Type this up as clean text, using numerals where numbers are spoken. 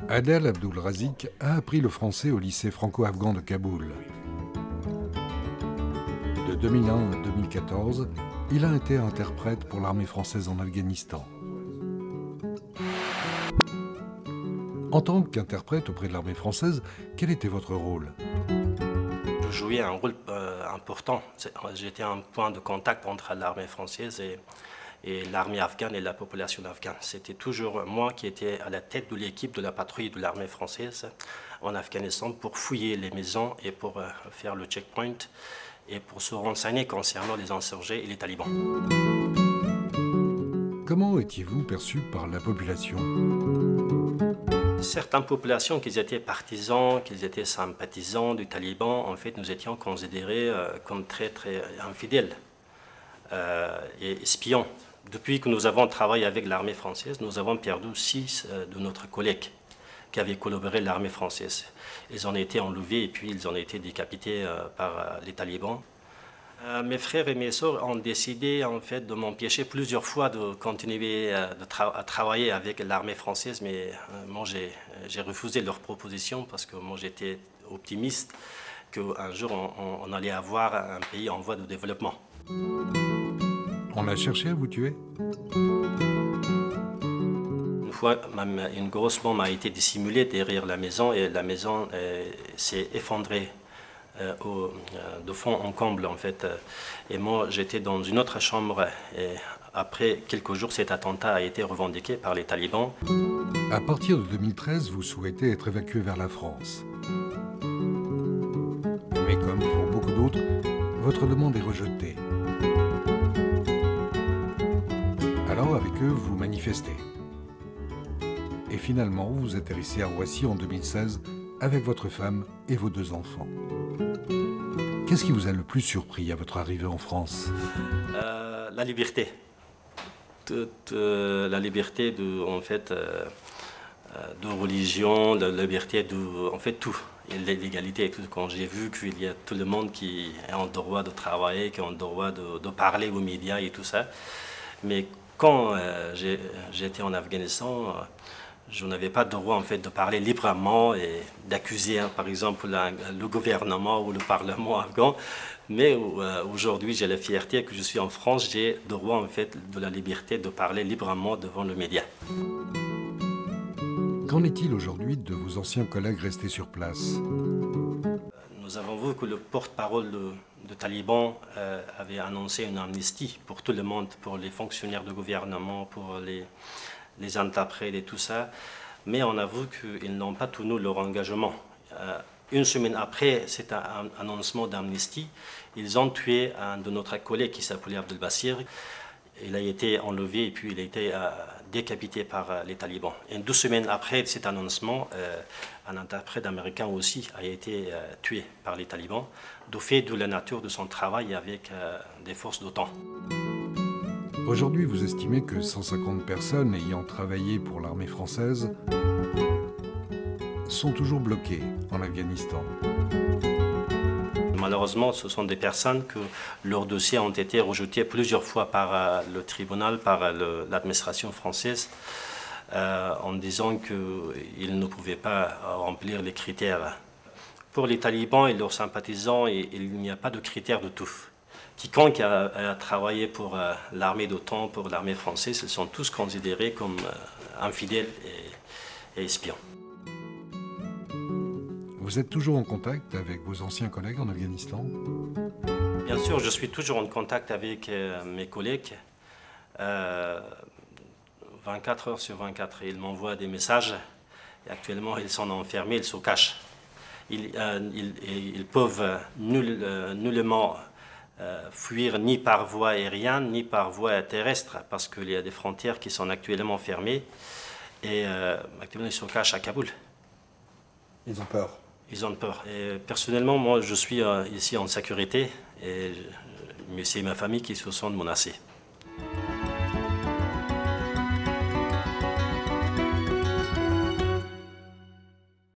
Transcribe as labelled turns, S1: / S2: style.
S1: Adel Abdul-Razik a appris le français au lycée franco-afghan de Kaboul. De 2001 à 2014, il a été interprète pour l'armée française en Afghanistan. En tant qu'interprète auprès de l'armée française, quel était votre rôle?
S2: Je jouais un rôle important. J'étais un point de contact entre l'armée française et l'armée afghane et la population afghane. C'était toujours moi qui étais à la tête de l'équipe de la patrouille de l'armée française en Afghanistan pour fouiller les maisons et pour faire le checkpoint et pour se renseigner concernant les insurgés et les talibans.
S1: Comment étiez-vous perçu par la population?
S2: Certaines populations qui étaient partisans, qui étaient sympathisants du taliban, en fait, nous étions considérés comme très infidèles et espions. Depuis que nous avons travaillé avec l'armée française, nous avons perdu 6 de nos collègues qui avaient collaboré avec l'armée française. Ils ont été enlevés et puis ils ont été décapités par les talibans. Mes frères et mes sœurs ont décidé en fait de m'empêcher plusieurs fois de continuer à travailler avec l'armée française, mais moi j'ai refusé leur proposition parce que moi j'étais optimiste qu'un jour on allait avoir un pays en voie de développement.
S1: On a cherché à vous tuer?
S2: Une fois, une grosse bombe a été dissimulée derrière la maison et la maison s'est effondrée. De fond en comble en fait. Et moi j'étais dans une autre chambre et après quelques jours cet attentat a été revendiqué par les talibans.
S1: À partir de 2013, vous souhaitez être évacué vers la France. Mais comme pour beaucoup d'autres, votre demande est rejetée. Alors avec eux, vous manifestez. Et finalement, vous atterrissez à Roissy en 2016 avec votre femme et vos 2 enfants. Qu'est-ce qui vous a le plus surpris à votre arrivée en France?
S2: La liberté. La liberté de, en fait, de religion, la liberté de, en fait, tout. L'égalité et tout. Quand j'ai vu qu'il y a tout le monde qui a le droit de travailler, qui a le droit de parler aux médias et tout ça. Mais quand j'étais en Afghanistan, je n'avais pas le droit en fait de parler librement et d'accuser par exemple le gouvernement ou le parlement afghan. Mais aujourd'hui, j'ai la fierté que je suis en France, j'ai le droit en fait de la liberté de parler librement devant le média.
S1: Qu'en est-il aujourd'hui de vos anciens collègues restés sur place?
S2: Nous avons vu que le porte-parole de Taliban avait annoncé une amnistie pour tout le monde, pour les fonctionnaires de gouvernement, pour les interprètes et tout ça, mais on a vu qu'ils n'ont pas tenu leur engagement. Une semaine après cet annoncement d'amnistie, ils ont tué un de notre collègues qui s'appelait Abdel Bassir. Il a été enlevé et puis il a été décapité par les talibans. Et 2 semaines après cet annoncement, un interprète américain aussi a été tué par les talibans, du fait de la nature de son travail avec des forces d'OTAN.
S1: Aujourd'hui, vous estimez que 150 personnes ayant travaillé pour l'armée française sont toujours bloquées en Afghanistan.
S2: Malheureusement, ce sont des personnes que leurs dossiers ont été rejetés plusieurs fois par le tribunal, par l'administration française, en disant qu'ils ne pouvaient pas remplir les critères. Pour les talibans et leurs sympathisants, il n'y a pas de critères de tout. Quiconque a travaillé pour l'armée d'OTAN, pour l'armée française, ils sont tous considérés comme infidèles et espions.
S1: Vous êtes toujours en contact avec vos anciens collègues en Afghanistan?
S2: Bien sûr, je suis toujours en contact avec mes collègues. 24 heures sur 24, ils m'envoient des messages. Et actuellement, ils sont enfermés, ils se cachent. Ils peuvent nullement fuir ni par voie aérienne, ni par voie terrestre, parce qu'il y a des frontières qui sont actuellement fermées. Et actuellement, ils se cachent à Kaboul.
S1: Ils ont peur.
S2: Ils ont peur. Et personnellement, moi, je suis ici en sécurité, mais c'est ma famille qui se sent menacée.